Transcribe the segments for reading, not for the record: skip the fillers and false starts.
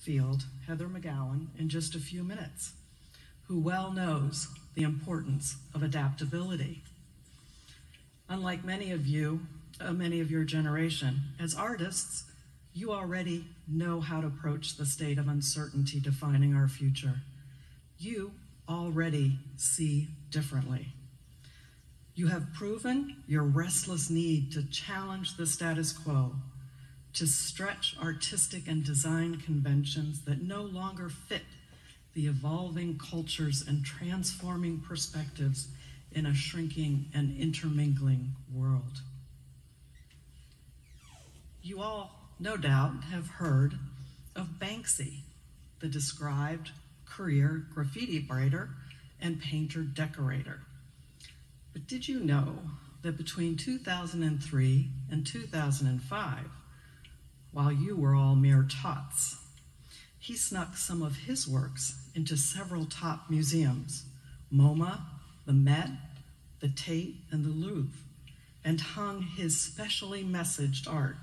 field, Heather McGowan, in just a few minutes, who well knows the importance of adaptability. Unlike many of your generation, as artists, you already know how to approach the state of uncertainty defining our future. You already see differently. You have proven your restless need to challenge the status quo, to stretch artistic and design conventions that no longer fit the evolving cultures and transforming perspectives in a shrinking and intermingling world. You all, no doubt, have heard of Banksy, the described career graffiti writer and painter-decorator. But did you know that between 2003 and 2005, while you were all mere tots, he snuck some of his works into several top museums, MoMA, the Met, the Tate, and the Louvre, and hung his specially messaged art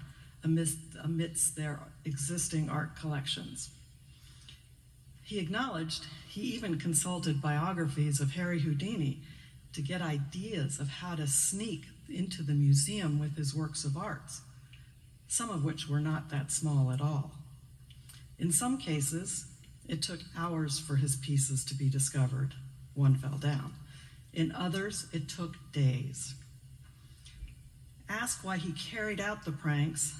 amidst their existing art collections. He acknowledged he even consulted biographies of Harry Houdini to get ideas of how to sneak into the museum with his works of art, some of which were not that small at all. In some cases, it took hours for his pieces to be discovered. One fell down. In others, it took days. Asked why he carried out the pranks,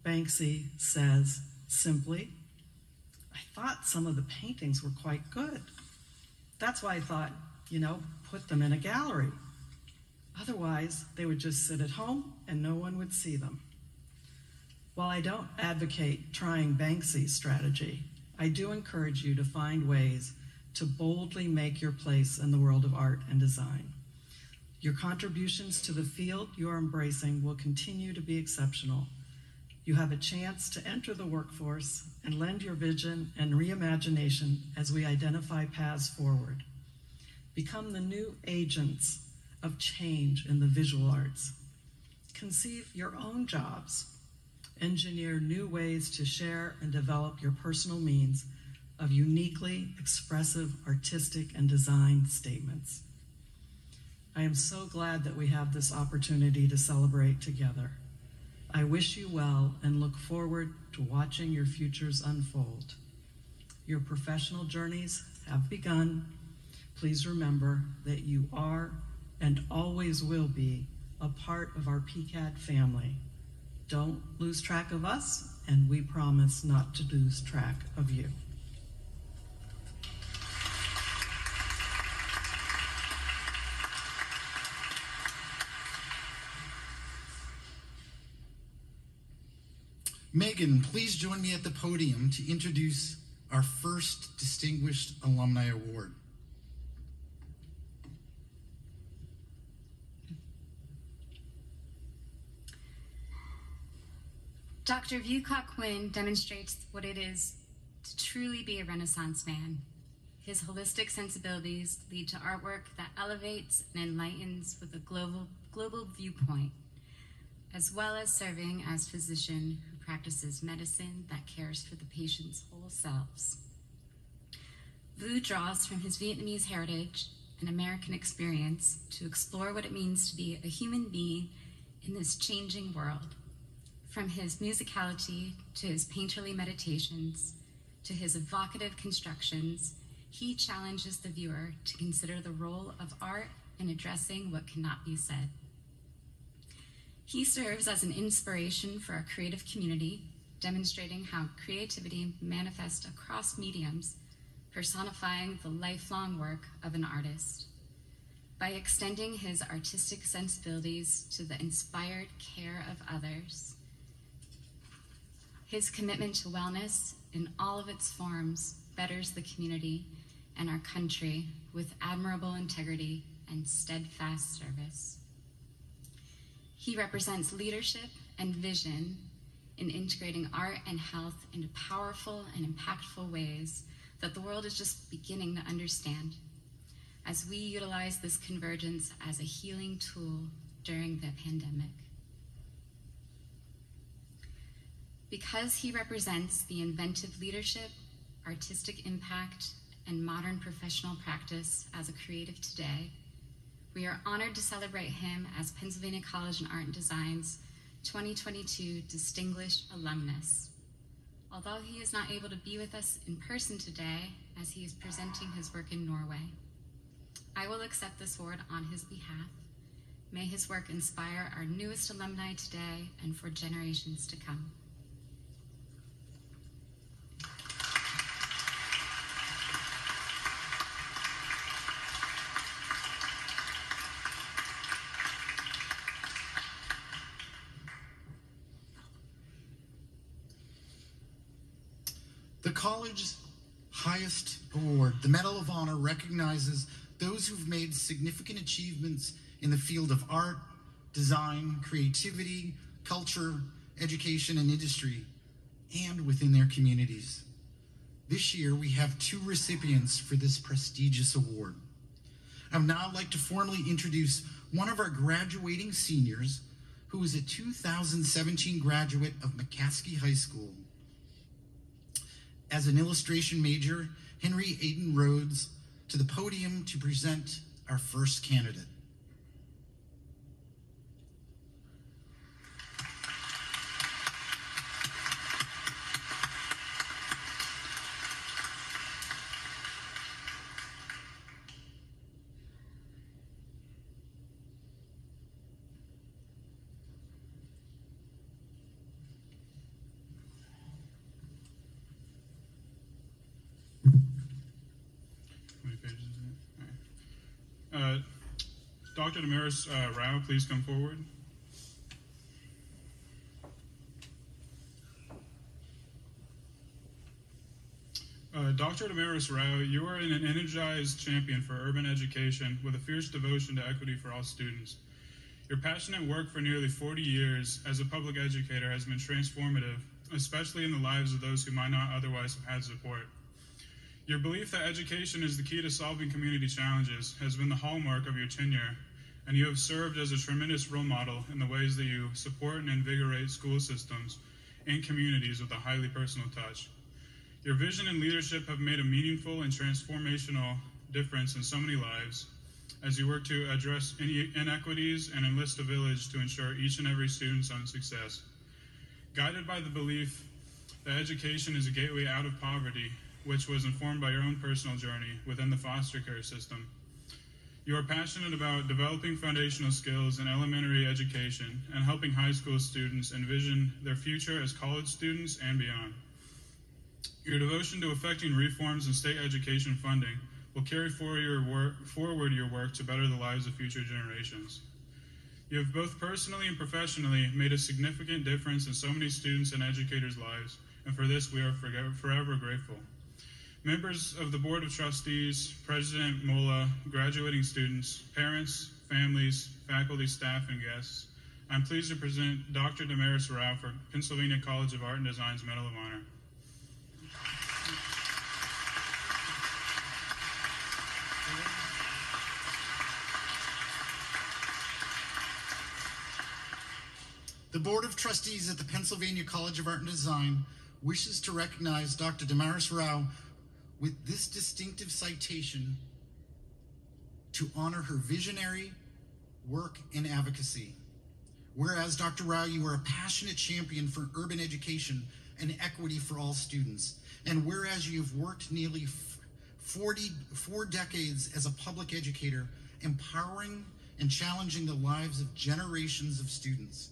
Banksy says simply, "I thought some of the paintings were quite good. That's why I thought, put them in a gallery. Otherwise, they would just sit at home and no one would see them." While I don't advocate trying Banksy's strategy, I do encourage you to find ways to boldly make your place in the world of art and design. Your contributions to the field you are embracing will continue to be exceptional. You have a chance to enter the workforce and lend your vision and reimagination as we identify paths forward. Become the new agents of change in the visual arts. Conceive your own jobs. Engineer new ways to share and develop your personal means of uniquely expressive artistic and design statements. I am so glad that we have this opportunity to celebrate together. I wish you well and look forward to watching your futures unfold. Your professional journeys have begun. Please remember that you are and always will be a part of our PCAD family. Don't lose track of us, and we promise not to lose track of you. Megan, please join me at the podium to introduce our first Distinguished Alumni Award. Dr. Viewcock Quinn demonstrates what it is to truly be a Renaissance man. His holistic sensibilities lead to artwork that elevates and enlightens with a global viewpoint, as well as serving as physician who practices medicine that cares for the patient's whole selves. Vu draws from his Vietnamese heritage and American experience to explore what it means to be a human being in this changing world. From his musicality to his painterly meditations to his evocative constructions, he challenges the viewer to consider the role of art in addressing what cannot be said. He serves as an inspiration for our creative community, demonstrating how creativity manifests across mediums, personifying the lifelong work of an artist. By extending his artistic sensibilities to the inspired care of others, his commitment to wellness in all of its forms betters the community and our country with admirable integrity and steadfast service. He represents leadership and vision in integrating art and health into powerful and impactful ways that the world is just beginning to understand, as we utilize this convergence as a healing tool during the pandemic. Because he represents the inventive leadership artistic impact, and modern professional practice as a creative today, we are honored to celebrate him as Pennsylvania College of Art and Design's 2022 Distinguished Alumnus. Although he is not able to be with us in person today, as he is presenting his work in Norway, I will accept this award on his behalf. May his work inspire our newest alumni today and for generations to come. The college's highest award, the Medal of Honor, recognizes those who've made significant achievements in the field of art, design, creativity, culture, education, and industry, and within their communities. This year, we have 2 recipients for this prestigious award. I would now like to formally introduce one of our graduating seniors, who is a 2017 graduate of McCaskey High School. As an illustration major, Henry Aiden Rhodes, to the podium to present our first candidate. Dr. Damaris Rao, please come forward. Dr. Damaris Rao, you are an energized champion for urban education with a fierce devotion to equity for all students. Your passionate work for nearly 40 years as a public educator has been transformative, especially in the lives of those who might not otherwise have had support. Your belief that education is the key to solving community challenges has been the hallmark of your tenure, and you have served as a tremendous role model in the ways that you support and invigorate school systems and communities with a highly personal touch. Your vision and leadership have made a meaningful and transformational difference in so many lives as you work to address any inequities and enlist a village to ensure each and every student's own success. Guided by the belief that education is a gateway out of poverty, which was informed by your own personal journey within the foster care system, you are passionate about developing foundational skills in elementary education and helping high school students envision their future as college students and beyond. Your devotion to effecting reforms in state education funding will carry forward your work to better the lives of future generations. You have both personally and professionally made a significant difference in so many students and educators' lives, and for this we are forever grateful. Members of the Board of Trustees, President Mola, graduating students, parents, families, faculty, staff, and guests, I'm pleased to present Dr. Damaris Rao for Pennsylvania College of Art and Design's Medal of Honor. The Board of Trustees at the Pennsylvania College of Art and Design wishes to recognize Dr. Damaris Rao with this distinctive citation to honor her visionary work and advocacy. Whereas, Dr. Rao, you are a passionate champion for urban education and equity for all students. And whereas you have worked nearly 4 decades as a public educator, empowering and challenging the lives of generations of students.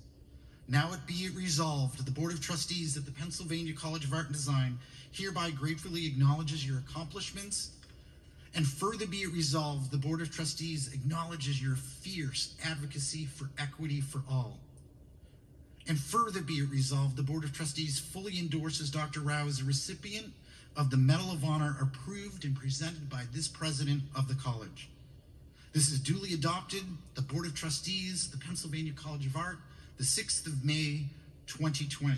Now it be it resolved, the Board of Trustees at the Pennsylvania College of Art and Design hereby gratefully acknowledges your accomplishments, and further be it resolved, the Board of Trustees acknowledges your fierce advocacy for equity for all. And further be it resolved, the Board of Trustees fully endorses Dr. Rao as a recipient of the Medal of Honor approved and presented by this president of the college. This is duly adopted, the Board of Trustees, the Pennsylvania College of Art, the 6th of May, 2020.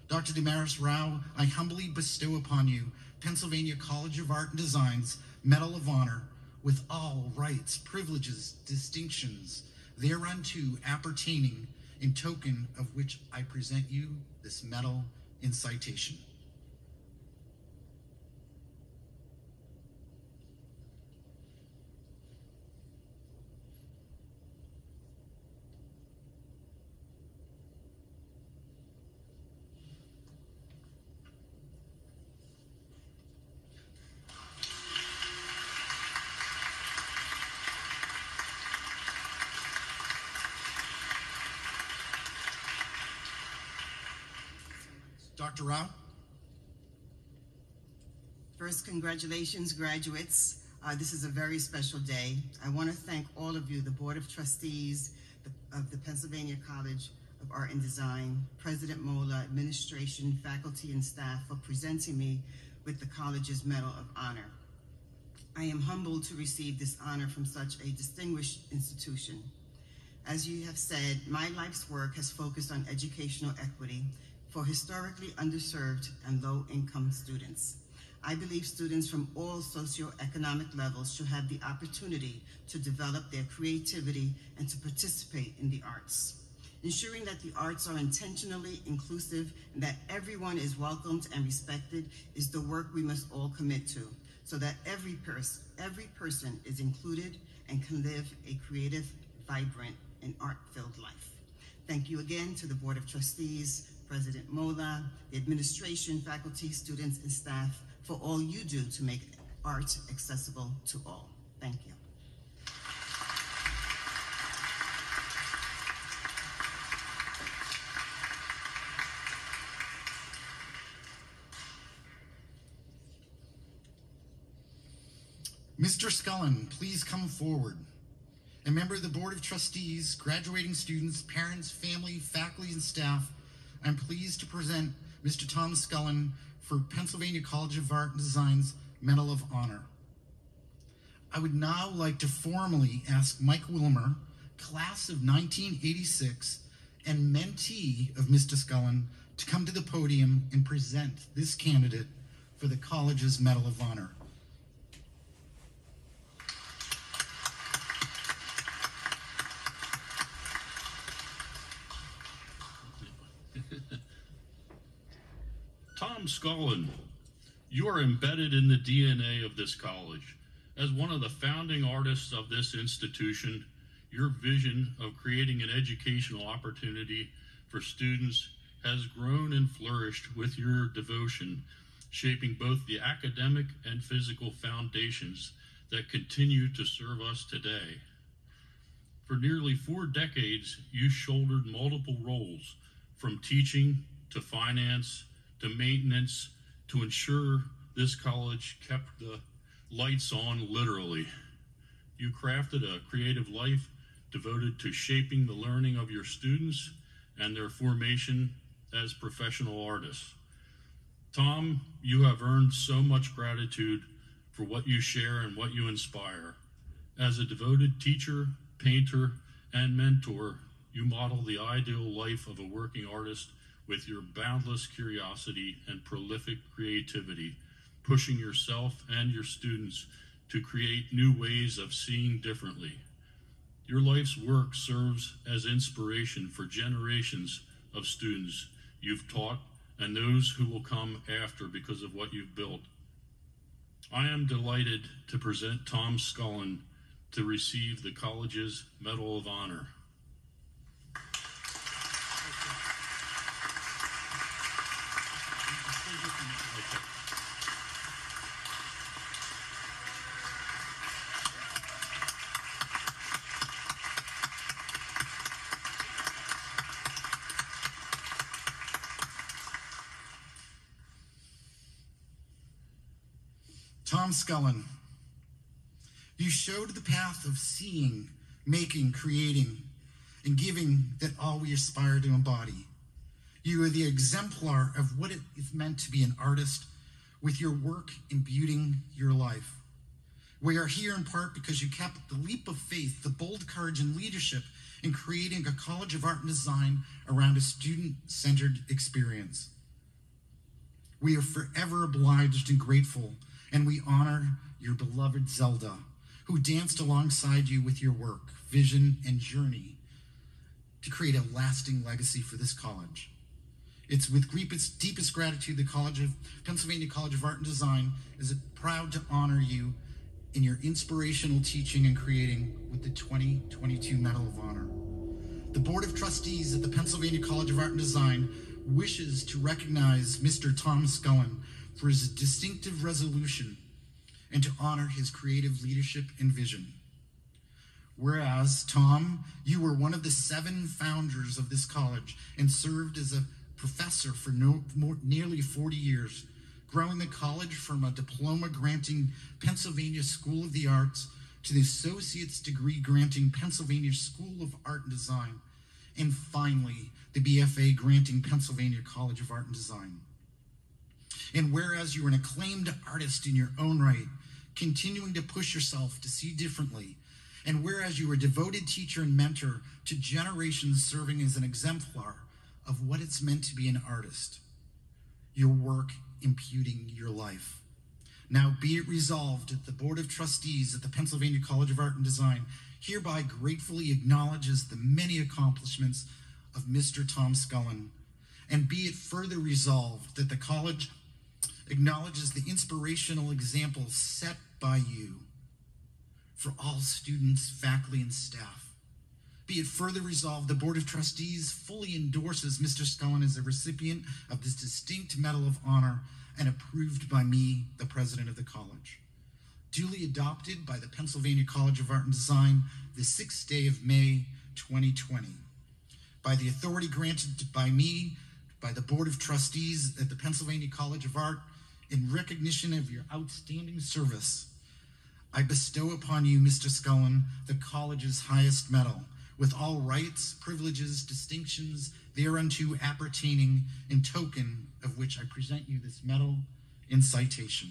Dr. Damaris Rao, I humbly bestow upon you Pennsylvania College of Art and Design's Medal of Honor with all rights, privileges, distinctions, thereunto appertaining, in token of which I present you this medal in citation. Dr. Rao? First, congratulations, graduates. This is a very special day. I want to thank all of you, the Board of Trustees of the Pennsylvania College of Art and Design, President Mola, administration, faculty, and staff for presenting me with the college's Medal of Honor. I am humbled to receive this honor from such a distinguished institution. As you have said, my life's work has focused on educational equity for historically underserved and low-income students. I believe students from all socioeconomic levels should have the opportunity to develop their creativity and to participate in the arts. Ensuring that the arts are intentionally inclusive and that everyone is welcomed and respected is the work we must all commit to, so that every person is included and can live a creative, vibrant, and art-filled life. Thank you again to the Board of Trustees, President Mola, the administration, faculty, students, and staff for all you do to make art accessible to all. Thank you. Mr. Scullin, please come forward. A member of the Board of Trustees, graduating students, parents, family, faculty, and staff, I'm pleased to present Mr. Tom Scullin for Pennsylvania College of Art and Design's Medal of Honor. I would now like to formally ask Mike Wilmer, class of 1986 and mentee of Mr. Scullin, to come to the podium and present this candidate for the college's Medal of Honor. Tom Scullin, you are embedded in the DNA of this college. As one of the founding artists of this institution, your vision of creating an educational opportunity for students has grown and flourished with your devotion, shaping both the academic and physical foundations that continue to serve us today. For nearly 4 decades, you shouldered multiple roles, from teaching to finance to maintenance, to ensure this college kept the lights on, literally. You crafted a creative life devoted to shaping the learning of your students and their formation as professional artists. Tom, you have earned so much gratitude for what you share and what you inspire. As a devoted teacher, painter, and mentor, you model the ideal life of a working artist with your boundless curiosity and prolific creativity, pushing yourself and your students to create new ways of seeing differently. Your life's work serves as inspiration for generations of students you've taught and those who will come after because of what you've built. I am delighted to present Tom Scullin to receive the college's Medal of Honor. Tom Scullin, you showed the path of seeing, making, creating, and giving that all we aspire to embody. You are the exemplar of what it is meant to be an artist, with your work imbuing your life. We are here in part because you kept the leap of faith, the bold courage, and leadership in creating a College of Art and Design around a student-centered experience. We are forever obliged and grateful, and we honor your beloved Zelda, who danced alongside you with your work, vision, and journey to create a lasting legacy for this college. It's with deepest gratitude the Pennsylvania College of Art and Design is proud to honor you in your inspirational teaching and creating with the 2022 Medal of Honor. The Board of Trustees at the Pennsylvania College of Art and Design wishes to recognize Mr. Tom Scullin for his distinctive resolution and to honor his creative leadership and vision. Whereas, Tom, you were one of the 7 founders of this college and served as a professor for nearly 40 years, growing the college from a diploma-granting Pennsylvania School of the Arts to the associate's degree-granting Pennsylvania School of Art and Design, and finally, the BFA granting Pennsylvania College of Art and Design. And whereas you're an acclaimed artist in your own right, continuing to push yourself to see differently, and whereas you are a devoted teacher and mentor to generations serving as an exemplar of what it's meant to be an artist, your work imputing your life. Now be it resolved that the Board of Trustees at the Pennsylvania College of Art and Design hereby gratefully acknowledges the many accomplishments of Mr. Tom Scullin, and be it further resolved that the college acknowledges the inspirational example set by you for all students, faculty, and staff. Be it further resolved, the Board of Trustees fully endorses Mr. Scullin as a recipient of this distinct Medal of Honor and approved by me, the president of the college. Duly adopted by the Pennsylvania College of Art and Design the 6th day of May, 2020. By the authority granted by me, by the Board of Trustees at the Pennsylvania College of Art, in recognition of your outstanding service, I bestow upon you, Mr. Scullin, the college's highest medal, with all rights, privileges, distinctions thereunto appertaining, in token of which I present you this medal in citation.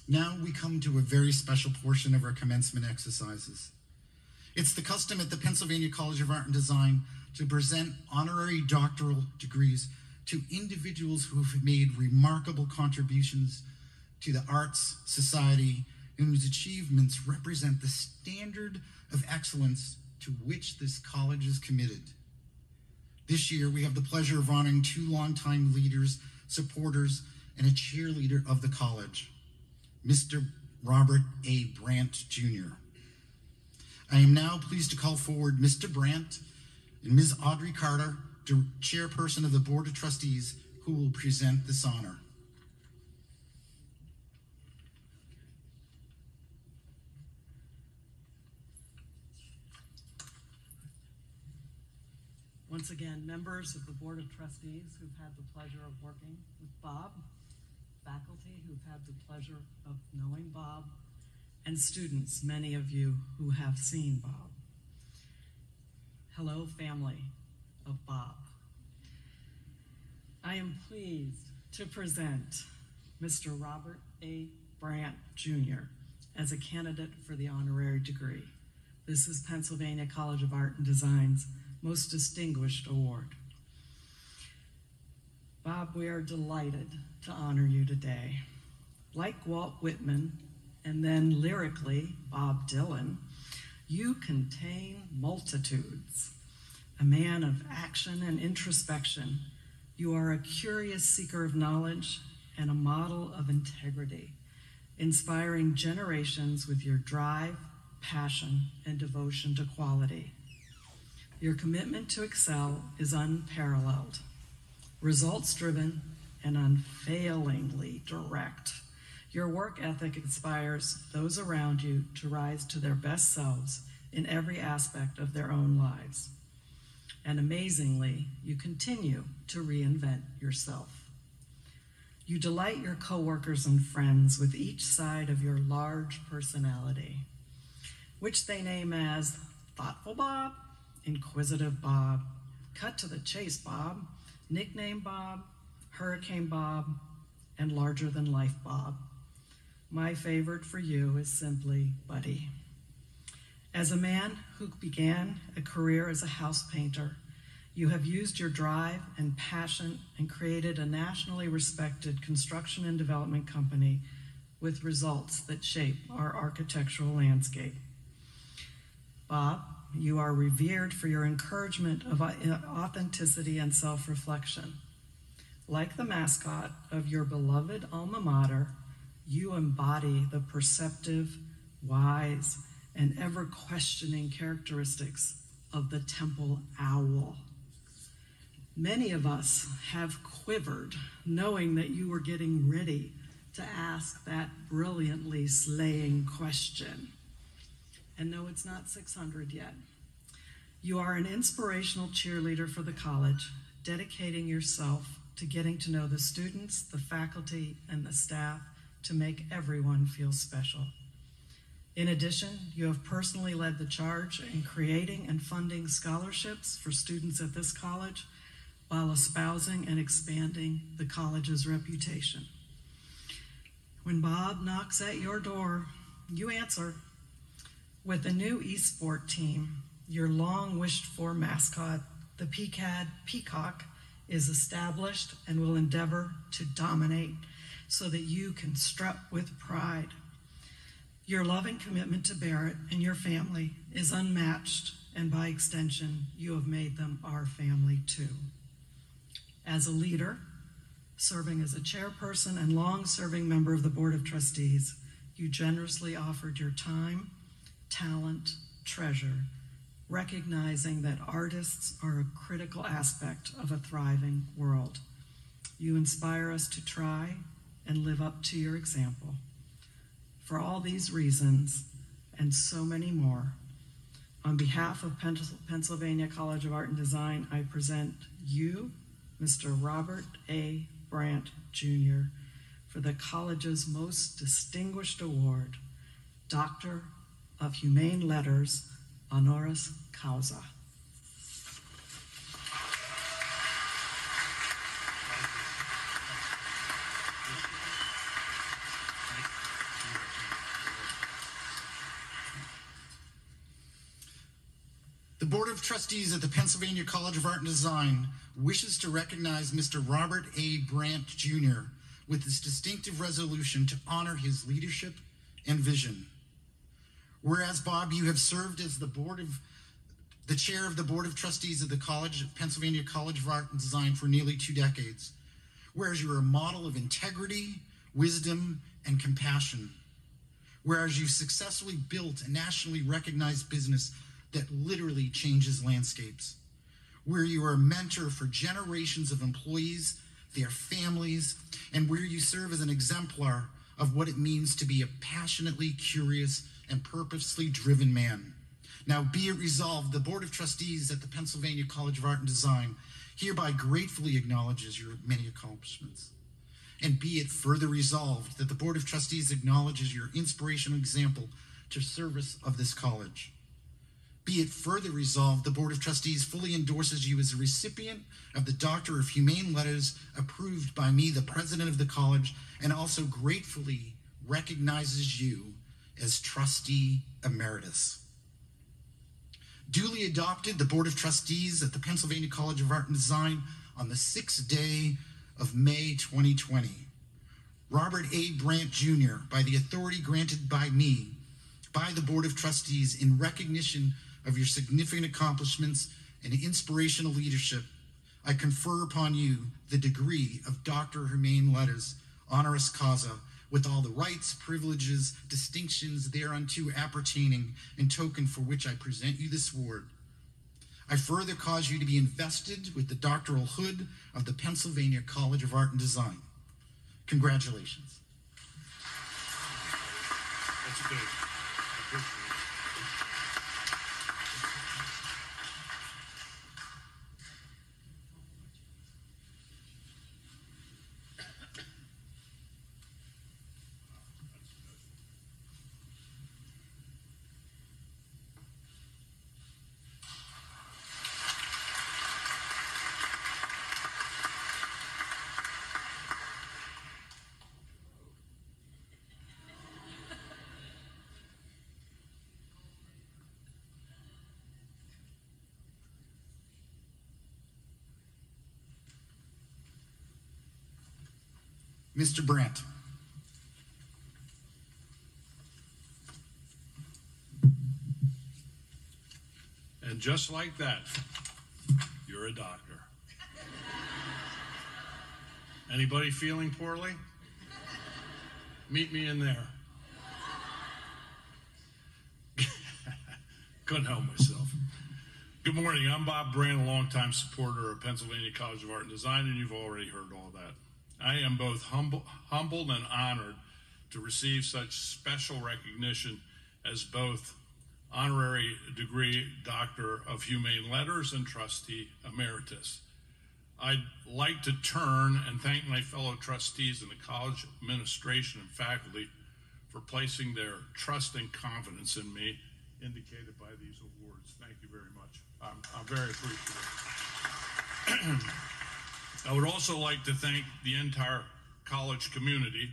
Now we come to a very special portion of our commencement exercises. It's the custom at the Pennsylvania College of Art and Design to present honorary doctoral degrees to individuals who have made remarkable contributions to the arts, society, and whose achievements represent the standard of excellence to which this college is committed. This year, we have the pleasure of honoring 2 longtime leaders, supporters, and a cheerleader of the college, Mr. Robert A. Brandt, Jr. I am now pleased to call forward Mr. Brandt and Ms. Audrey Carter, Chairperson of the Board of Trustees, who will present this honor. Once again, members of the Board of Trustees who've had the pleasure of working with Bob, faculty who've had the pleasure of knowing Bob, and students, many of you who have seen Bob. Hello, family of Bob. I am pleased to present Mr. Robert A. Brandt, Jr. as a candidate for the honorary degree. This is Pennsylvania College of Art and Design's most distinguished award. Bob, we are delighted to honor you today. Like Walt Whitman, and then lyrically Bob Dylan, you contain multitudes. A man of action and introspection, you are a curious seeker of knowledge and a model of integrity, inspiring generations with your drive, passion, and devotion to quality. Your commitment to excel is unparalleled, results-driven, and unfailingly direct. Your work ethic inspires those around you to rise to their best selves in every aspect of their own lives. And amazingly, you continue to reinvent yourself. You delight your coworkers and friends with each side of your large personality, which they name as Thoughtful Bob, Inquisitive Bob, Cut to the Chase Bob, Nickname Bob, Hurricane Bob, and Larger Than Life Bob. My favorite for you is simply Buddy. As a man who began a career as a house painter, you have used your drive and passion and created a nationally respected construction and development company with results that shape our architectural landscape. Bob, you are revered for your encouragement of authenticity and self-reflection. Like the mascot of your beloved alma mater, you embody the perceptive, wise, and ever-questioning characteristics of the temple owl. Many of us have quivered knowing that you were getting ready to ask that brilliantly slaying question. And no, it's not 600 yet. You are an inspirational cheerleader for the college, dedicating yourself to getting to know the students, the faculty, and the staff to make everyone feel special. In addition, you have personally led the charge in creating and funding scholarships for students at this college while espousing and expanding the college's reputation. When Bob knocks at your door, you answer. With a new eSport team, your long wished for mascot, the PCAD Peacock, is established and will endeavor to dominate so that you can strut with pride. Your loving commitment to Barrett and your family is unmatched, and by extension, you have made them our family too. As a leader, serving as a chairperson and long-serving member of the Board of Trustees, you generously offered your time, talent, treasure, recognizing that artists are a critical aspect of a thriving world. You inspire us to try and live up to your example. For all these reasons, and so many more, on behalf of Pennsylvania College of Art and Design, I present you, Mr. Robert A. Brandt, Jr., for the college's most distinguished award, Doctor of Humane Letters, honoris causa. The Board of Trustees at the Pennsylvania College of Art and Design wishes to recognize Mr. Robert A. Brandt, Jr. with this distinctive resolution to honor his leadership and vision. Whereas, Bob, you have served as the chair of the Board of Trustees of the Pennsylvania College of Art and Design for nearly 2 decades. Whereas you're a model of integrity, wisdom, and compassion. Whereas you've successfully built a nationally recognized business that literally changes landscapes. Where you are a mentor for generations of employees, their families, and where you serve as an exemplar of what it means to be a passionately curious and purposely driven man. Now, be it resolved, the Board of Trustees at the Pennsylvania College of Art and Design hereby gratefully acknowledges your many accomplishments. And be it further resolved that the Board of Trustees acknowledges your inspirational example to service of this college. Be it further resolved, the Board of Trustees fully endorses you as a recipient of the Doctor of Humane Letters approved by me, the president of the college, and also gratefully recognizes you as Trustee Emeritus. Duly adopted, the Board of Trustees at the Pennsylvania College of Art and Design on the 6th day of May 2020. Robert A. Brandt, Jr., by the authority granted by me, by the Board of Trustees in recognition of your significant accomplishments and inspirational leadership, I confer upon you the degree of Doctor of Humane Letters, honoris causa, with all the rights, privileges, distinctions thereunto appertaining, in token for which I present you this award. I further cause you to be invested with the doctoral hood of the Pennsylvania College of Art and Design. Congratulations. That's good. I appreciate it. Mr. Brandt. And just like that, you're a doctor. Anybody feeling poorly? Meet me in there. Couldn't help myself. Good morning, I'm Bob Brandt, a longtime supporter of Pennsylvania College of Art and Design, and you've already heard all that. I am both humbled and honored to receive such special recognition as both honorary degree Doctor of Humane Letters and Trustee Emeritus. I'd like to turn and thank my fellow trustees in the college administration and faculty for placing their trust and confidence in me, indicated by these awards. Thank you very much. I'm very appreciative. I would also like to thank the entire college community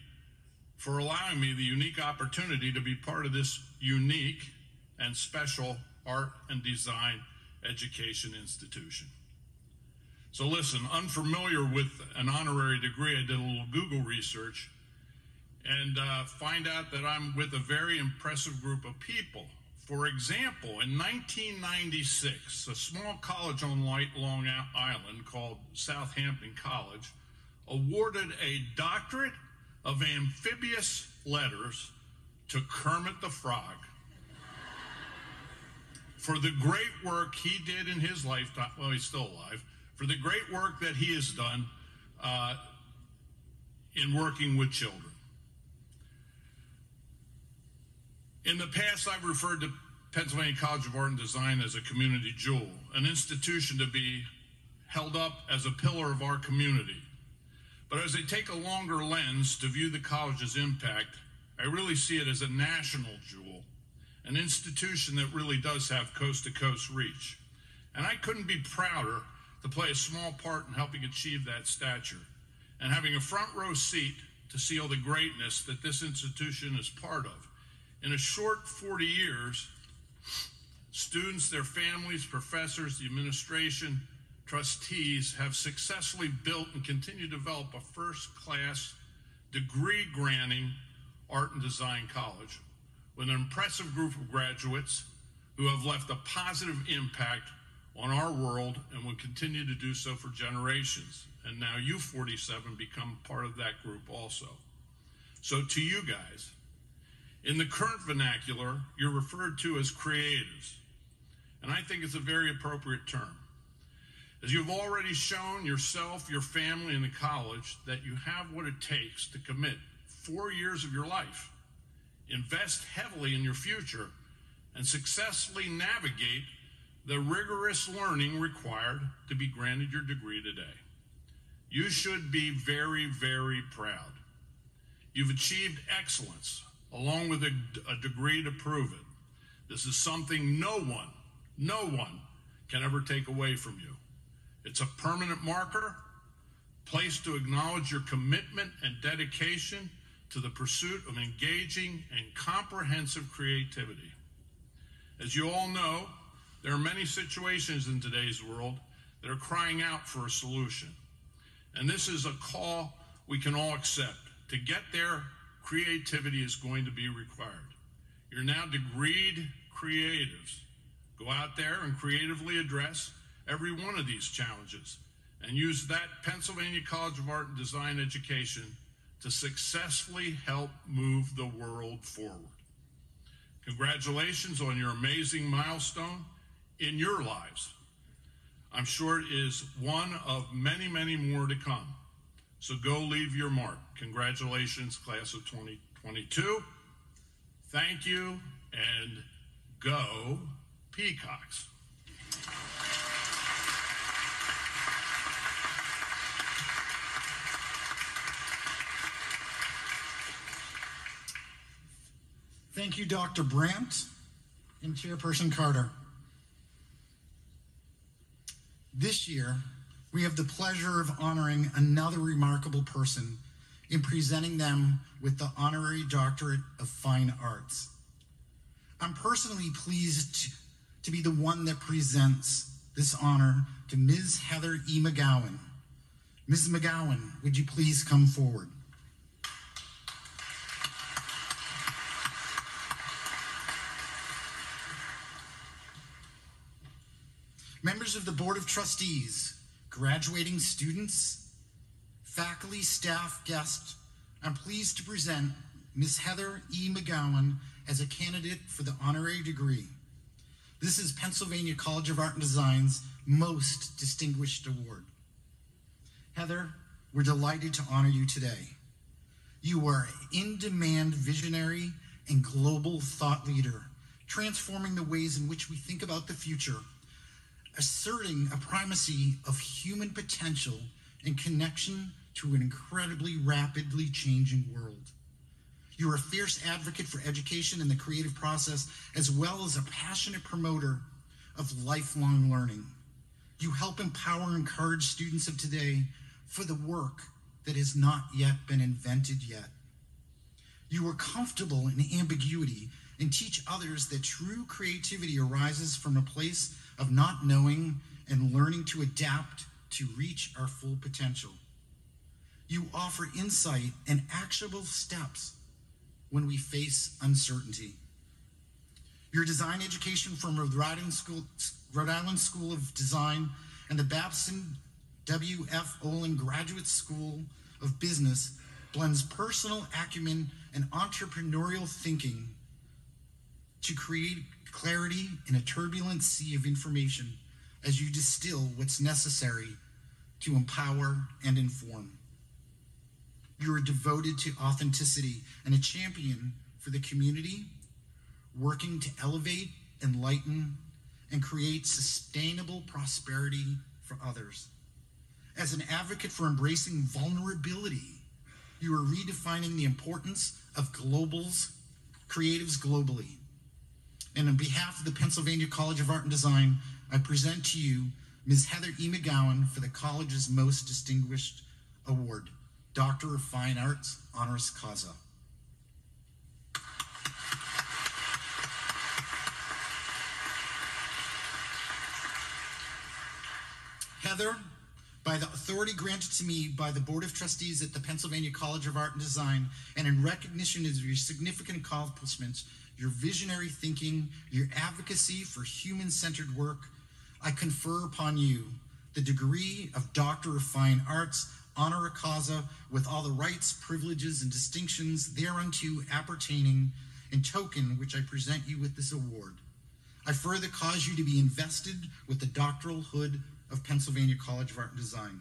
for allowing me the unique opportunity to be part of this unique and special art and design education institution. So listen, unfamiliar with an honorary degree, I did a little Google research and find out that I'm with a very impressive group of people. For example, in 1996, a small college on Long Island called Southampton College awarded a doctorate of amphibious letters to Kermit the Frog for the great work he did in his lifetime. Well, he's still alive. For the great work that he has done in working with children. In the past, I've referred to Pennsylvania College of Art and Design as a community jewel, an institution to be held up as a pillar of our community. But as I take a longer lens to view the college's impact, I really see it as a national jewel, an institution that really does have coast-to-coast reach. And I couldn't be prouder to play a small part in helping achieve that stature and having a front row seat to see all the greatness that this institution is part of. In a short 40 years, students, their families, professors, the administration, trustees have successfully built and continue to develop a first-class, degree-granting art and design college with an impressive group of graduates who have left a positive impact on our world and will continue to do so for generations. And now you 47 become part of that group also. So to you guys, in the current vernacular, you're referred to as creatives, and I think it's a very appropriate term. As you've already shown yourself, your family, and the college that you have what it takes to commit 4 years of your life, invest heavily in your future, and successfully navigate the rigorous learning required to be granted your degree today. You should be very, very proud. You've achieved excellence, along with a degree to prove it. This is something no one can ever take away from you. It's a permanent marker, placed to acknowledge your commitment and dedication to the pursuit of engaging and comprehensive creativity. As you all know, there are many situations in today's world that are crying out for a solution. And this is a call we can all accept. To get there, creativity is going to be required. You're now degreed creatives. Go out there and creatively address every one of these challenges and use that Pennsylvania College of Art and Design education to successfully help move the world forward. Congratulations on your amazing milestone in your lives. I'm sure it is one of many, many more to come. So go leave your mark. Congratulations, class of 2022. Thank you, and go Peacocks. Thank you, Dr. Brandt and Chairperson Carter. This year, we have the pleasure of honoring another remarkable person in presenting them with the Honorary Doctorate of Fine Arts. I'm personally pleased to be the one that presents this honor to Ms. Heather E. McGowan. Ms. McGowan, would you please come forward? Board of Trustees, graduating students, faculty, staff, guests, I'm pleased to present Ms. Heather E. McGowan as a candidate for the honorary degree. This is Pennsylvania College of Art and Design's most distinguished award. Heather, we're delighted to honor you today. You are an in-demand visionary and global thought leader, transforming the ways in which we think about the future, asserting a primacy of human potential and connection to an incredibly rapidly changing world. You're a fierce advocate for education and the creative process, as well as a passionate promoter of lifelong learning. You help empower and encourage students of today for the work that has not yet been invented yet. You are comfortable in ambiguity and teach others that true creativity arises from a place of not knowing and learning to adapt to reach our full potential. You offer insight and actionable steps when we face uncertainty. Your design education from Rhode Island School of Design and the Babson W.F. Olin Graduate School of Business blends personal acumen and entrepreneurial thinking to create clarity in a turbulent sea of information as you distill what's necessary to empower and inform. You are devoted to authenticity and a champion for the community, working to elevate, enlighten, and create sustainable prosperity for others. As an advocate for embracing vulnerability, you are redefining the importance of creatives globally. And on behalf of the Pennsylvania College of Art and Design, I present to you Ms. Heather E. McGowan for the college's most distinguished award, Doctor of Fine Arts, honoris causa. Heather, by the authority granted to me by the Board of Trustees at the Pennsylvania College of Art and Design, and in recognition of your significant accomplishments, your visionary thinking, your advocacy for human-centered work, I confer upon you the degree of Doctor of Fine Arts, honoris causa, with all the rights, privileges, and distinctions thereunto appertaining, in token which I present you with this award. I further cause you to be invested with the doctoral hood of Pennsylvania College of Art and Design.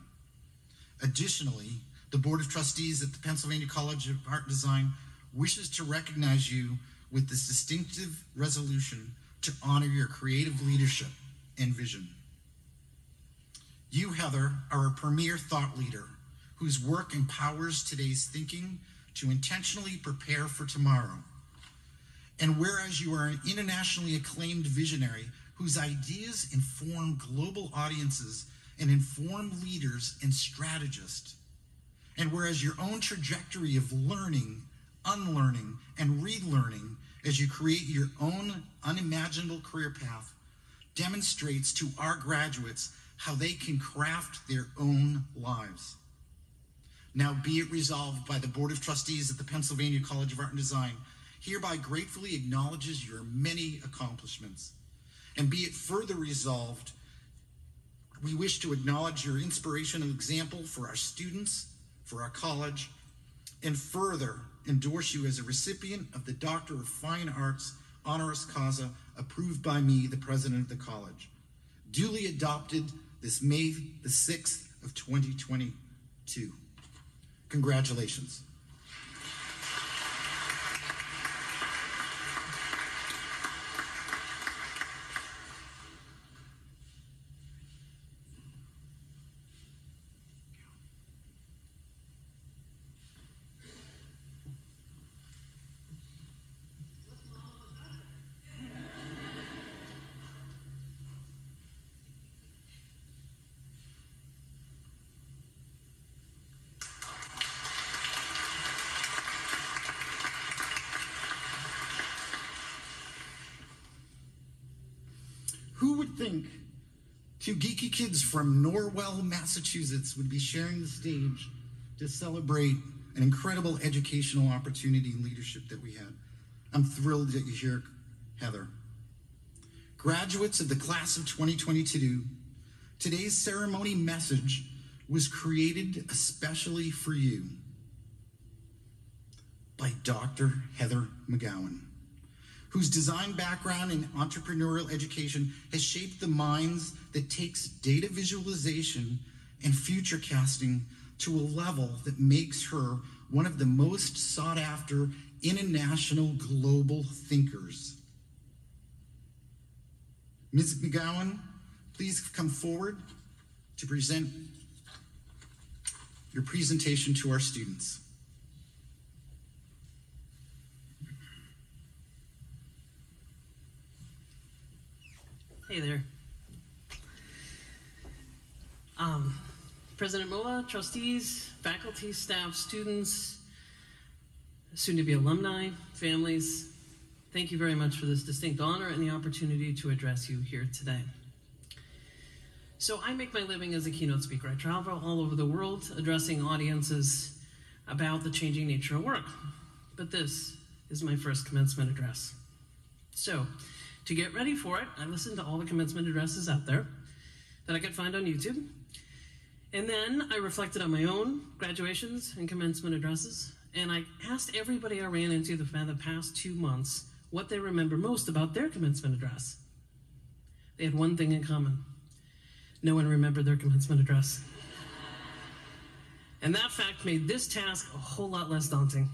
Additionally, the Board of Trustees at the Pennsylvania College of Art and Design wishes to recognize you with this distinctive resolution to honor your creative leadership and vision. You, Heather, are a premier thought leader whose work empowers today's thinking to intentionally prepare for tomorrow. And whereas you are an internationally acclaimed visionary whose ideas inform global audiences and inform leaders and strategists, and whereas your own trajectory of learning, unlearning, and relearning as you create your own unimaginable career path demonstrates to our graduates how they can craft their own lives. Now be it resolved by the Board of Trustees at the Pennsylvania College of Art and Design hereby gratefully acknowledges your many accomplishments. And be it further resolved, we wish to acknowledge your inspirational example for our students, for our college, and further endorse you as a recipient of the Doctor of Fine Arts, honoris causa, approved by me, the president of the college. Duly adopted this May the 6th of 2022. Congratulations. Who would think two geeky kids from Norwell, Massachusetts would be sharing the stage to celebrate an incredible educational opportunity and leadership that we had? I'm thrilled that you're here, Heather. Graduates of the class of 2022, Today's ceremony message was created especially for you by Dr. Heather McGowan, whose design background in entrepreneurial education has shaped the minds that takes data visualization and future casting to a level that makes her one of the most sought after international global thinkers. Ms. McGowan, please come forward to present your presentation to our students. Hey there. President Mola, trustees, faculty, staff, students, soon-to-be alumni, families, thank you very much for this distinct honor and the opportunity to address you here today. So I make my living as a keynote speaker. I travel all over the world addressing audiences about the changing nature of work. But this is my first commencement address. So to get ready for it, I listened to all the commencement addresses out there that I could find on YouTube. And then I reflected on my own graduations and commencement addresses. And I asked everybody I ran into the past 2 months what they remember most about their commencement address. They had one thing in common. No one remembered their commencement address. And that fact made this task a whole lot less daunting.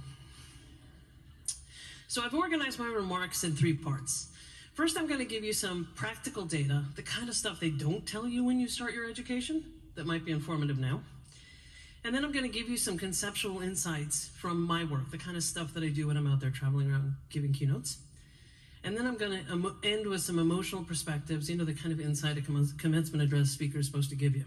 So I've organized my remarks in 3 parts. First, I'm going to give you some practical data, the kind of stuff they don't tell you when you start your education that might be informative now. And then I'm going to give you some conceptual insights from my work, the kind of stuff that I do when I'm out there traveling around giving keynotes. And then I'm going to end with some emotional perspectives, the kind of insight a commencement address speaker is supposed to give you.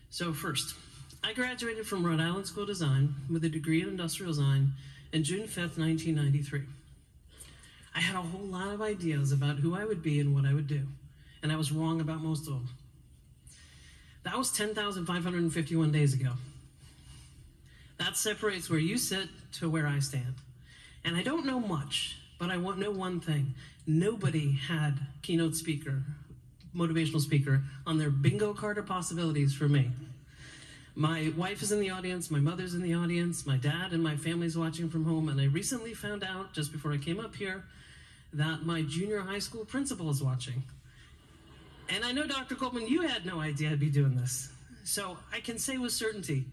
So first, I graduated from Rhode Island School of Design with a degree in industrial design on June 5th, 1993. I had a whole lot of ideas about who I would be and what I would do, and I was wrong about most of them. That was 10,551 days ago. That separates where you sit to where I stand. And I don't know much, but I know one thing. Nobody had keynote speaker, motivational speaker, on their bingo card of possibilities for me. My wife is in the audience, my mother's in the audience, my dad and my family's watching from home, and I recently found out, just before I came up here, that my junior high school principal is watching. And I know, Dr. Goldman, you had no idea I'd be doing this. So I can say with certainty,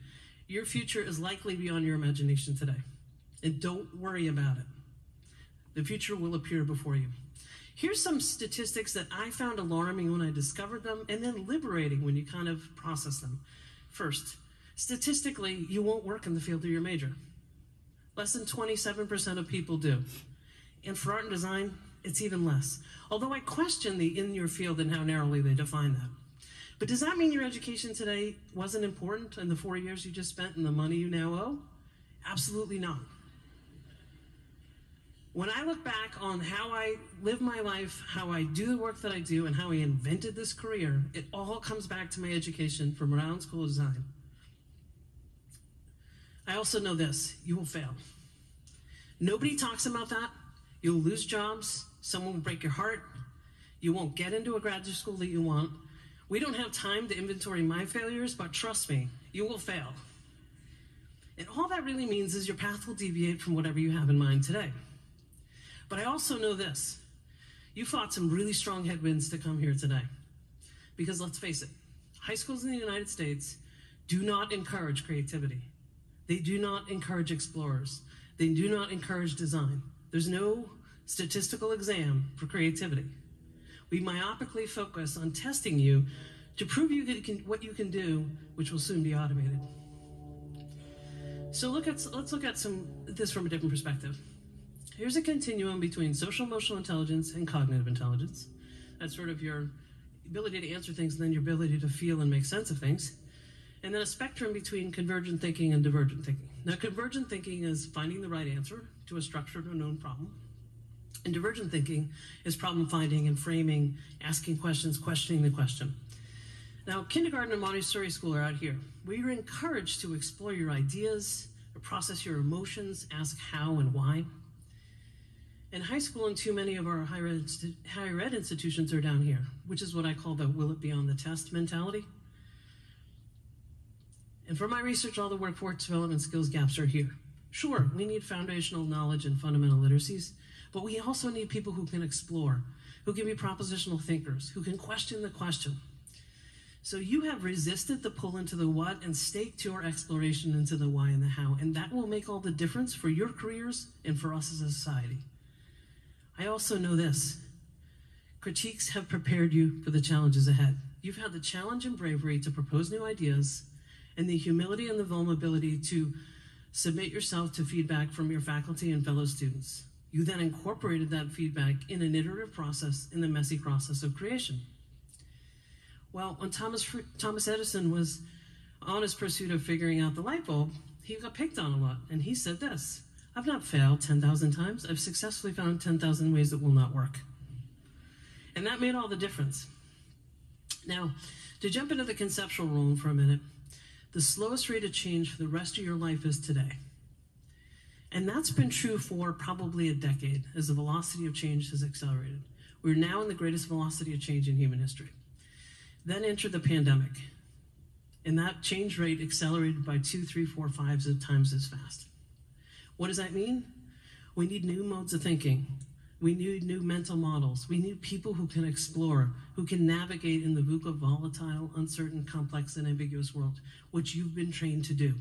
your future is likely beyond your imagination today. And don't worry about it. The future will appear before you. Here's some statistics that I found alarming when I discovered them, and then liberating when you kind of process them. First, statistically, you won't work in the field of your major. Less than 27% of people do. And for art and design, it's even less. Although I question the in your field and how narrowly they define that. But does that mean your education today wasn't important in the 4 years you just spent and the money you now owe? Absolutely not. When I look back on how I live my life, how I do the work that I do, and how I invented this career, it all comes back to my education from Rhode Island School of Design. I also know this, you will fail. Nobody talks about that. You'll lose jobs, someone will break your heart, you won't get into a graduate school that you want. We don't have time to inventory my failures, but trust me, you will fail. And all that really means is your path will deviate from whatever you have in mind today. But I also know this, you fought some really strong headwinds to come here today. Because let's face it, high schools in the United States do not encourage creativity. They do not encourage explorers. They do not encourage design. There's no statistical exam for creativity. We myopically focus on testing you to prove what you can do, which will soon be automated. So let's look at this from a different perspective. Here's a continuum between social emotional intelligence and cognitive intelligence. That's sort of your ability to answer things and then your ability to feel and make sense of things. And then a spectrum between convergent thinking and divergent thinking. Now, convergent thinking is finding the right answer to a structured or known problem. And divergent thinking is problem finding and framing, asking questions, questioning the question. Now, kindergarten and Montessori school are out here, where you're encouraged to explore your ideas, or process your emotions, ask how and why. And high school and too many of our higher ed institutions are down here, which is what I call the will it be on the test mentality. And for my research, all the workforce development skills gaps are here. Sure, we need foundational knowledge and fundamental literacies, but we also need people who can explore, who can be propositional thinkers, who can question the question. So you have resisted the pull into the what and staked your exploration into the why and the how, and that will make all the difference for your careers and for us as a society. I also know this. Critiques have prepared you for the challenges ahead. You've had the challenge and bravery to propose new ideas and the humility and the vulnerability to submit yourself to feedback from your faculty and fellow students. You then incorporated that feedback in an iterative process in the messy process of creation. Well, when Thomas Edison was on his pursuit of figuring out the light bulb, he got picked on a lot, and he said this: I've not failed 10,000 times, I've successfully found 10,000 ways that will not work. And that made all the difference. Now, to jump into the conceptual realm for a minute, the slowest rate of change for the rest of your life is today. And that's been true for probably a decade as the velocity of change has accelerated. We're now in the greatest velocity of change in human history. Then entered the pandemic, and that change rate accelerated by 2, 3, 4, 5 times as fast. What does that mean? We need new modes of thinking. We need new mental models. We need people who can explore, who can navigate in the VUCA volatile, uncertain, complex, and ambiguous world, which you've been trained to do.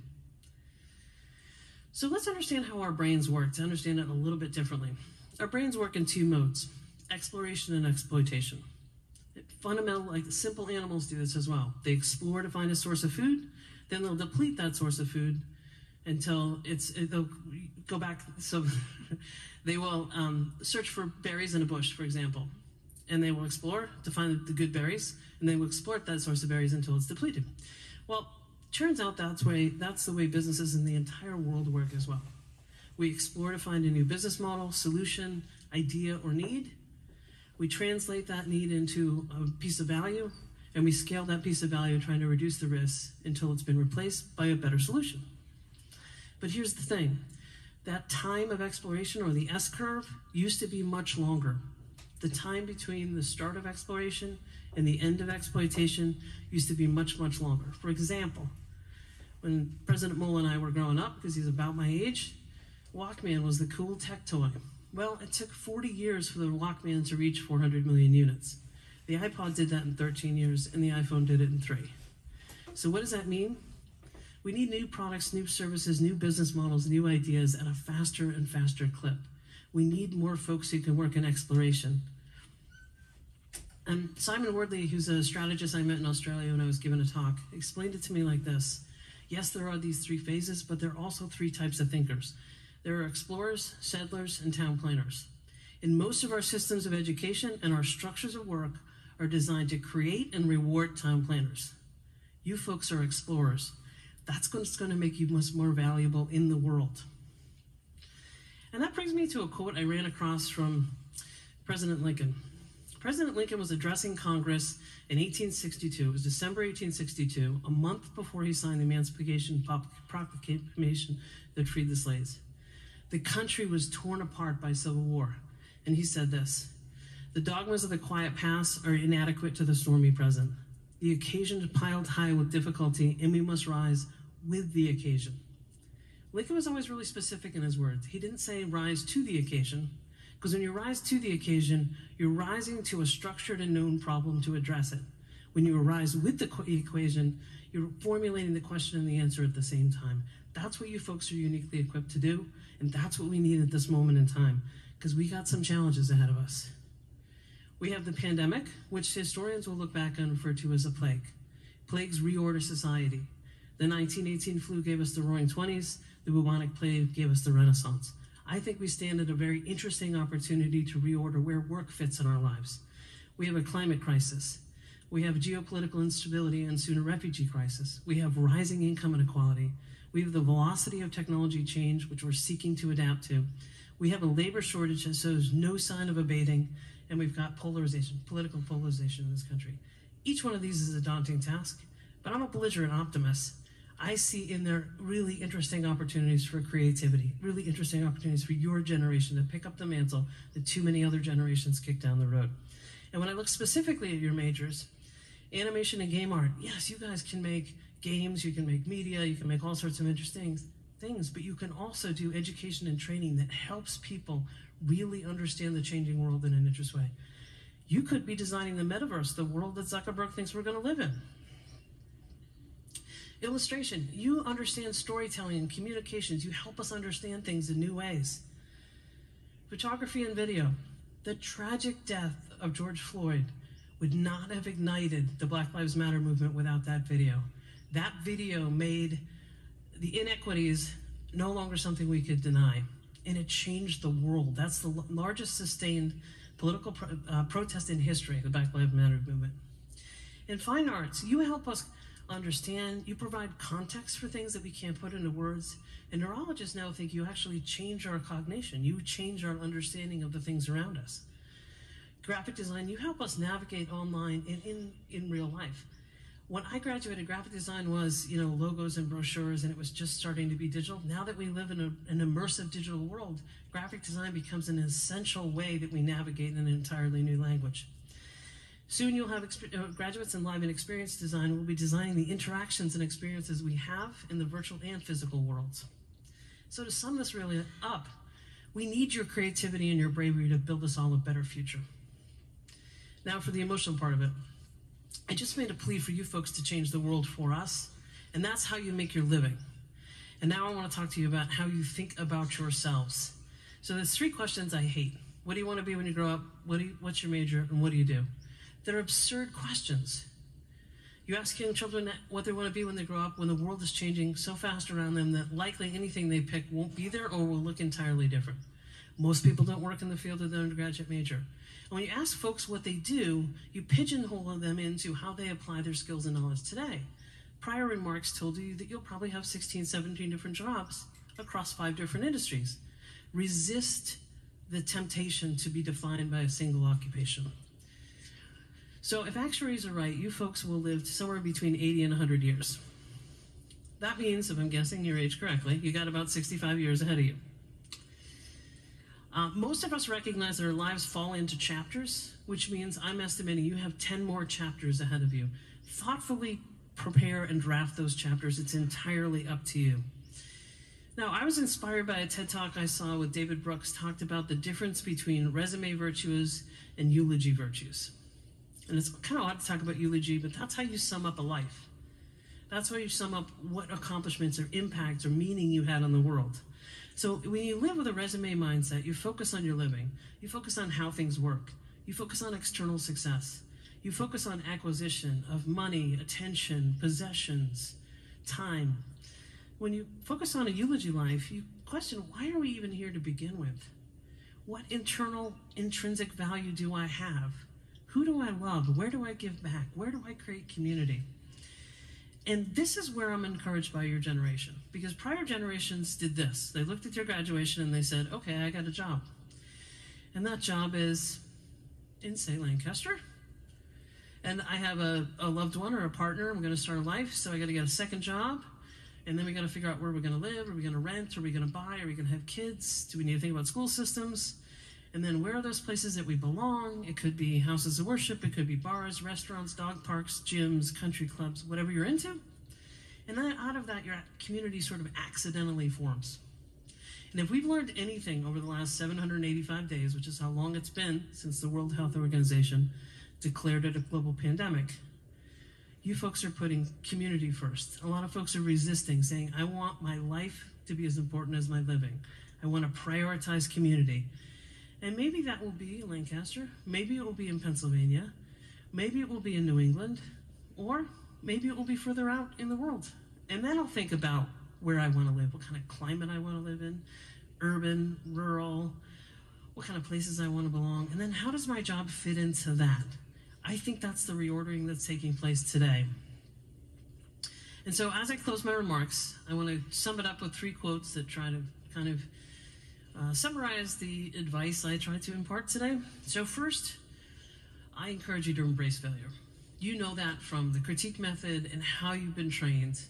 So let's understand how our brains work, to understand it a little bit differently. Our brains work in 2 modes, exploration and exploitation. Fundamental, like simple animals do this as well. They explore to find a source of food, then they'll deplete that source of food until they'll go back. So they will search for berries in a bush, for example, and they will explore to find the good berries, and they will exploit that source of berries until it's depleted. Well, turns out that's the way businesses in the entire world work as well. We explore to find a new business model, solution, idea, or need. We translate that need into a piece of value, and we scale that piece of value trying to reduce the risk until it's been replaced by a better solution. But here's the thing. That time of exploration, or the S-curve, used to be much longer. The time between the start of exploration and the end of exploitation used to be much, much longer. For example, when President Mola and I were growing up, because he's about my age, Walkman was the cool tech toy. Well, it took 40 years for the Walkman to reach 400 million units. The iPod did that in 13 years, and the iPhone did it in 3. So what does that mean? We need new products, new services, new business models, new ideas at a faster and faster clip. We need more folks who can work in exploration. And Simon Wardley, who's a strategist I met in Australia when I was giving a talk, explained it to me like this. Yes, there are these 3 phases, but there are also 3 types of thinkers. There are explorers, settlers, and town planners. And most of our systems of education and our structures of work are designed to create and reward town planners. You folks are explorers. That's what's going to make you much more valuable in the world. And that brings me to a quote I ran across from President Lincoln. President Lincoln was addressing Congress in 1862. It was December 1862, a month before he signed the Emancipation Proclamation that freed the slaves. The country was torn apart by civil war, and he said this: "The dogmas of the quiet past are inadequate to the stormy present. The occasion is piled high with difficulty, and we must rise with the occasion." Lincoln was always really specific in his words. He didn't say rise to the occasion, because when you rise to the occasion, you're rising to a structured and known problem to address it. When you arise with the equation, you're formulating the question and the answer at the same time. That's what you folks are uniquely equipped to do, and that's what we need at this moment in time, because we got some challenges ahead of us. We have the pandemic, which historians will look back and refer to as a plague. Plagues reorder society. The 1918 flu gave us the Roaring Twenties. The bubonic plague gave us the Renaissance. I think we stand at a very interesting opportunity to reorder where work fits in our lives. We have a climate crisis. We have geopolitical instability and soon a refugee crisis. We have rising income inequality. We have the velocity of technology change, which we're seeking to adapt to. We have a labor shortage that shows no sign of abating, and we've got polarization, political polarization in this country. Each one of these is a daunting task, but I'm a belligerent optimist. I see in there really interesting opportunities for creativity, really interesting opportunities for your generation to pick up the mantle that too many other generations kicked down the road. And when I look specifically at your majors, animation and game art, yes, you guys can make games, you can make media, you can make all sorts of interesting things, but you can also do education and training that helps people really understand the changing world in an interesting way. You could be designing the metaverse, the world that Zuckerberg thinks we're going to live in. Illustration, you understand storytelling and communications. You help us understand things in new ways. Photography and video. The tragic death of George Floyd would not have ignited the Black Lives Matter movement without that video. That video made the inequities no longer something we could deny, and it changed the world. That's the largest sustained political protest in history, the Black Lives Matter movement. In fine arts, you help us understand, you provide context for things that we can't put into words, and neurologists now think you actually change our cognition, you change our understanding of the things around us. Graphic design, you help us navigate online and in real life. When I graduated, graphic design was, logos and brochures, and it was just starting to be digital. Now that we live in an immersive digital world, graphic design becomes an essential way that we navigate in an entirely new language. Soon you'll have graduates in live and experience design who will be designing the interactions and experiences we have in the virtual and physical worlds. So to sum this really up, we need your creativity and your bravery to build us all a better future. Now for the emotional part of it. I just made a plea for you folks to change the world for us, and that's how you make your living. And now I want to talk to you about how you think about yourselves. So there's 3 questions I hate. What do you want to be when you grow up? What's your major? And what do you do? They're absurd questions. You ask young children what they want to be when they grow up, when the world is changing so fast around them that likely anything they pick won't be there or will look entirely different. Most people don't work in the field of their undergraduate major. And when you ask folks what they do, you pigeonhole them into how they apply their skills and knowledge today. Prior remarks told you that you'll probably have 16, 17 different jobs across 5 different industries. Resist the temptation to be defined by a single occupation. So if actuaries are right, you folks will live somewhere between 80 and 100 years. That means, if I'm guessing your age correctly, you got about 65 years ahead of you. Most of us recognize that our lives fall into chapters, which means I'm estimating you have 10 more chapters ahead of you. Thoughtfully prepare and draft those chapters. It's entirely up to you. Now, I was inspired by a TED Talk I saw with David Brooks, talked about the difference between resume virtues and eulogy virtues. And it's kind of odd to talk about eulogy, but that's how you sum up a life. That's how you sum up what accomplishments or impacts or meaning you had on the world. So when you live with a resume mindset, you focus on your living. You focus on how things work. You focus on external success. You focus on acquisition of money, attention, possessions, time. When you focus on a eulogy life, you question, why are we even here to begin with? What internal, intrinsic value do I have? Who do I love? Where do I give back? Where do I create community? And this is where I'm encouraged by your generation, because prior generations did this. They looked at your graduation and they said, okay, I got a job. And that job is in, say, Lancaster. And I have a loved one or a partner. I'm going to start a life, so I got to get a second job. And then we got to figure out where we're going to live. Are we going to rent? Are we going to buy? Are we going to have kids? Do we need to think about school systems? And then where are those places that we belong? It could be houses of worship. It could be bars, restaurants, dog parks, gyms, country clubs, whatever you're into. And then out of that, your community sort of accidentally forms. And if we've learned anything over the last 785 days, which is how long it's been since the World Health Organization declared it a global pandemic, you folks are putting community first. A lot of folks are resisting, saying, I want my life to be as important as my living. I want to prioritize community. And maybe that will be in Lancaster, maybe it will be in Pennsylvania, maybe it will be in New England, or maybe it will be further out in the world. And then I'll think about where I want to live, what kind of climate I want to live in, urban, rural, what kind of places I want to belong, and then how does my job fit into that? I think that's the reordering that's taking place today. And so as I close my remarks, I want to sum it up with 3 quotes that try to kind of summarize the advice I tried to impart today. So first, I encourage you to embrace failure. You know that from the critique method and how you've been trained.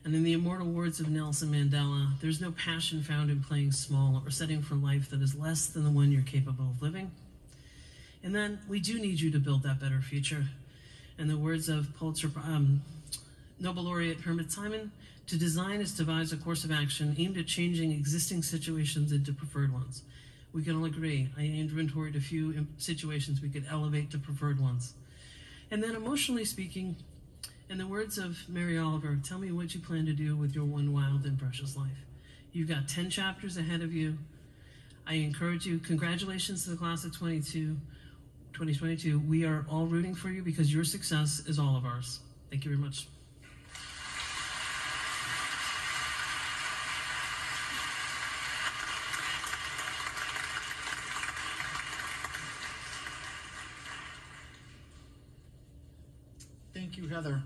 And in the immortal words of Nelson Mandela, there's no passion found in playing small or setting for life that is less than the one you're capable of living. And then we do need you to build that better future. In the words of Nobel laureate Herbert Simon, to design is to devise a course of action aimed at changing existing situations into preferred ones. We can all agree. I inventoried a few situations we could elevate to preferred ones. And then emotionally speaking, in the words of Mary Oliver, tell me what you plan to do with your one wild and precious life. You've got 10 chapters ahead of you. I encourage you, congratulations to the class of 2022. We are all rooting for you because your success is all of ours. Thank you very much. Thank you, Heather.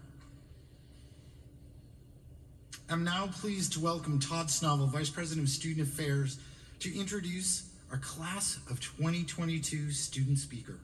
I'm now pleased to welcome Todd Snovel, Vice President of Student Affairs, to introduce our Class of 2022 student speaker.